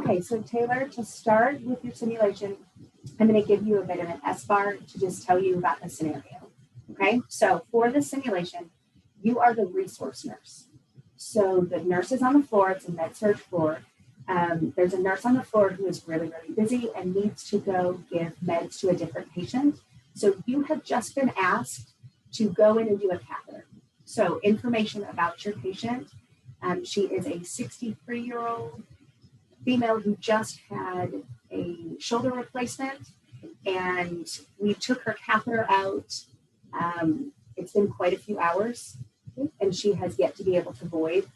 Okay, so Taylor, to start with your simulation, I'm going to give you a bit of an S-bar to just tell you about the scenario. Okay, so for the simulation, you are the resource nurse. So the nurse is on the floor, it's a med surg floor. There's a nurse on the floor who is really, really busy and needs to go give meds to a different patient. So you have just been asked to go in and do a catheter. So information about your patient. She is a 63-year-old female who just had a shoulder replacement, and we took her catheter out. It's been quite a few hours, and she has yet to be able to void.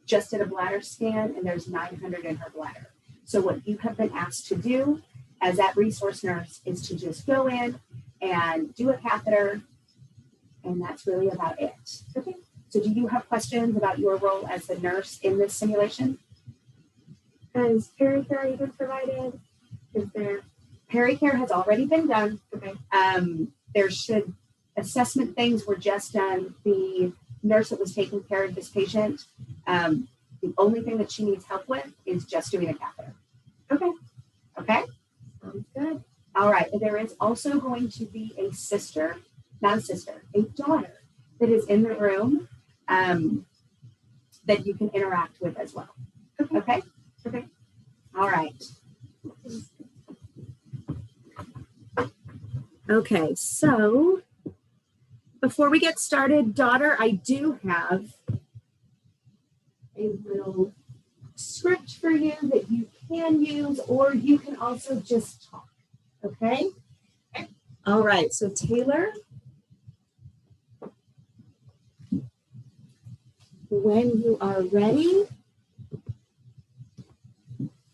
Just did a bladder scan, and there's 900 in her bladder. So what you have been asked to do as that resource nurse is to just go in and do a catheter, and that's really about it. Okay. So do you have questions about your role as the nurse in this simulation? Has pericare even provided? Is there? Pericare has already been done. Okay. There should, assessment things were just done. The nurse that was taking care of this patient, the only thing that she needs help with is just doing a catheter. Okay. Okay? Sounds good. All right. There is also going to be a sister, not a sister, a daughter that is in the room that you can interact with as well. Okay. Okay? Okay. All right. Okay, so before we get started, daughter, I do have a little script for you that you can use, or you can also just talk. Okay? All right, so Taylor, when you are ready,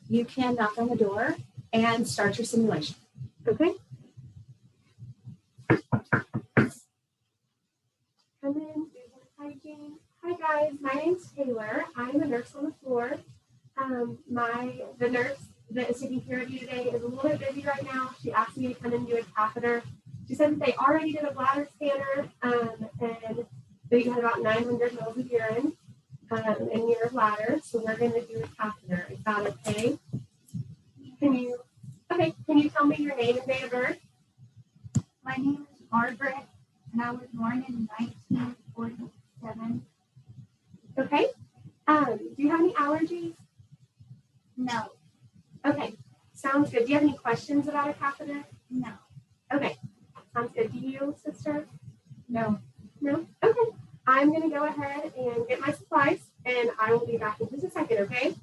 you can knock on the door and start your simulation. Okay? Come in, business hygiene. Hi guys, my name's Taylor. I'm a nurse on the floor. The nurse that is taking care of you today is a little bit busy right now. She asked me to come and do a catheter. She said that they already did a bladder scanner, and that you had about 900 mils of urine in your bladder. So we're going to do a catheter. Is that okay? Can you tell me your name and date of birth? My name is Margaret, and I was born in 1947. Okay. Do you have any allergies? No. Okay. Sounds good. Do you have any questions about a catheter? No. Okay. Sounds good. Do you, sister? No. No? Okay. I'm going to go ahead and get my supplies, and I will be back in just a second, okay?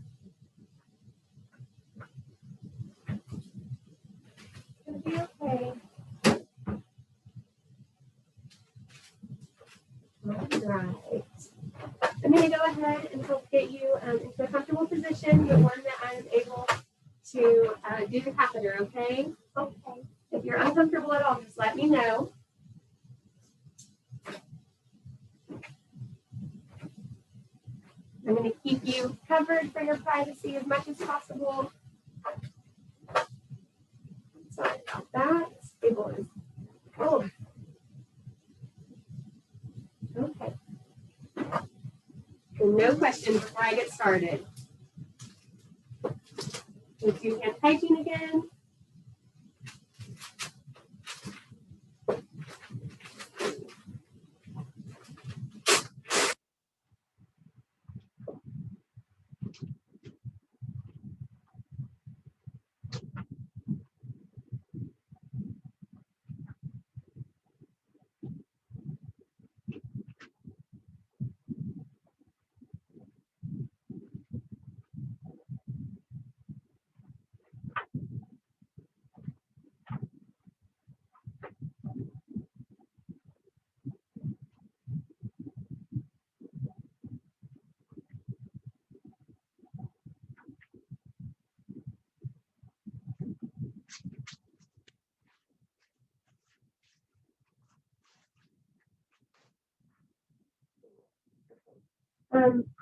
It's going to be okay. All right. I'm going to go ahead and help get you into a comfortable position, the one that I'm able to do the catheter, okay? Okay. If you're uncomfortable at all, just let me know. I'm going to keep you covered for your privacy as much as possible. Sorry about that. This table is cold. Okay. And no questions before I get started. Let's do hand hygiene again.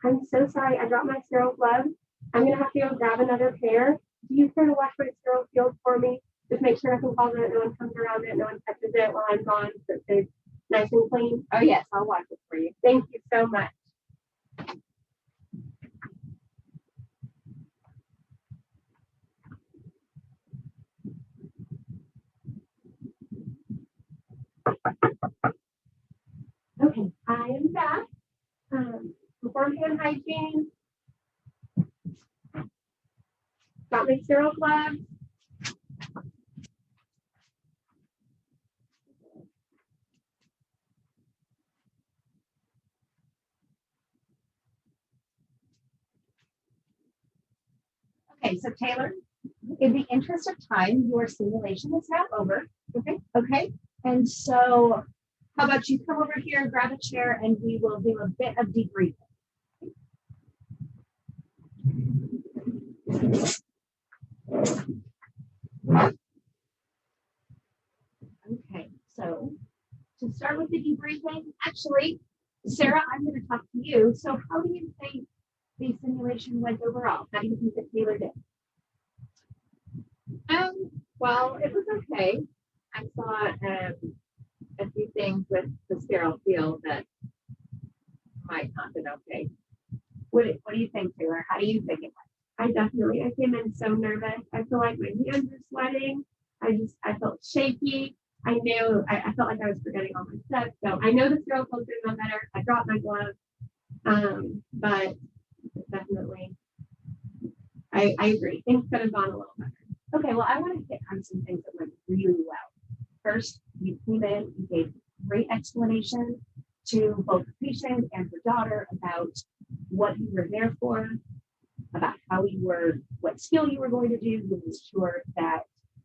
I'm so sorry. I dropped my sterile gloves. I'm going to have to go grab another pair. Do you care to wash my sterile field for me? Just make sure nothing falls in it, no one comes around it, no one touches it while I'm gone, so it stays nice and clean. Oh, yes, I'll wash it for you. Thank you so much. Okay, I am back. Perform hand hygiene. Got my sterile gloves. Okay, so Taylor, in the interest of time, your simulation is now over. Okay. Okay. And so how about you come over here, grab a chair, and we will do a bit of debriefing. Okay, so to start with the debriefing, actually, Sarah, I'm going to talk to you. So how do you think the simulation went overall? How do you think that Taylor did? Well, it was okay. I saw a few things with the sterile field that might not have been okay. What do you think, Taylor? How do you think it I came in so nervous. I feel like my hands are sweating. I felt shaky. I felt like I was forgetting all my steps. So I know the sterile field could have gone better. I dropped my gloves. But definitely, I agree. Things could have gone a little better. Okay, well, I want to hit on some things that went really well. First, you came in, you gave great explanation to both the patient and her daughter about what you were there for, about how you were, what skill you were going to do. You made sure that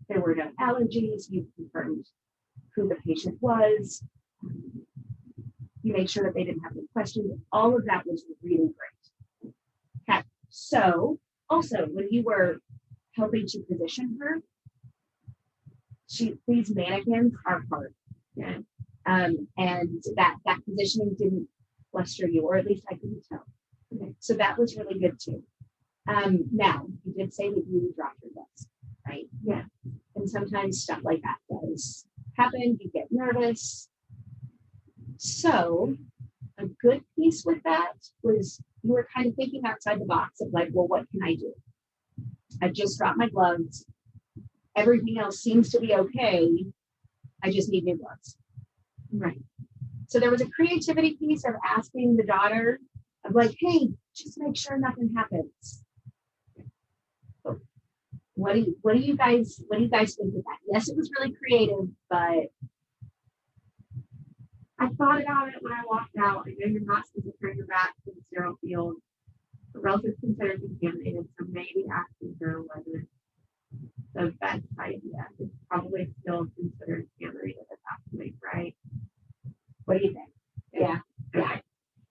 there were no allergies. You confirmed who the patient was. You made sure that they didn't have any questions. All of that was really great. Okay, so also when you were helping to position her, these mannequins are hard. Yeah. And that positioning didn't fluster you, or at least I couldn't tell. Okay. So that was really good too. Now you did say that you dropped your gloves, right? Yeah. And sometimes stuff like that does happen. You get nervous. So a good piece with that was you were kind of thinking outside the box of like, well, what can I do? I just dropped my gloves. Everything else seems to be okay. I just need new gloves. Right. So there was a creativity piece of asking the daughter of like, hey, just make sure nothing happens. What do you guys think of that? Yes, it was really creative, but I thought about it when I walked out. I know you're not supposed to turn your back to the sterile field. The relatives considered contaminated, so maybe asking her wasn't the best idea. It's probably still considered contaminated at that point, right? what do you think? Yeah. Yeah.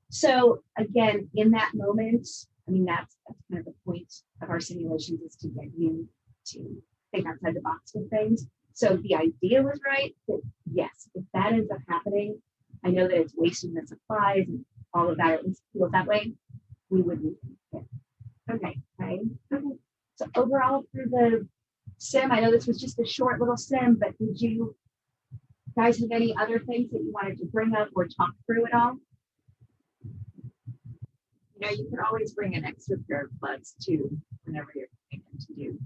So again, in that moment, I mean, that's kind of the point of our simulations is to get you to think outside the box with things. So the idea was right, but yes, if that ends up happening, I know that it's wasting the supplies and all of that, at least feels that way, we would need it. Okay. So overall through the sim, I know this was just a short little sim, but did you guys have any other things that you wanted to bring up or talk through at all? You know, you can always bring an extra pair of gloves too whenever you're coming in to do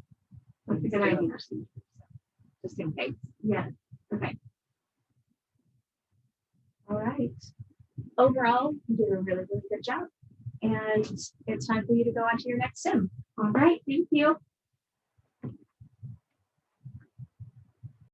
That's a good idea. procedure, just in case. Yeah. Okay. All right. Overall, you did a really, really good job. And it's time for you to go on to your next sim. All right. Thank you.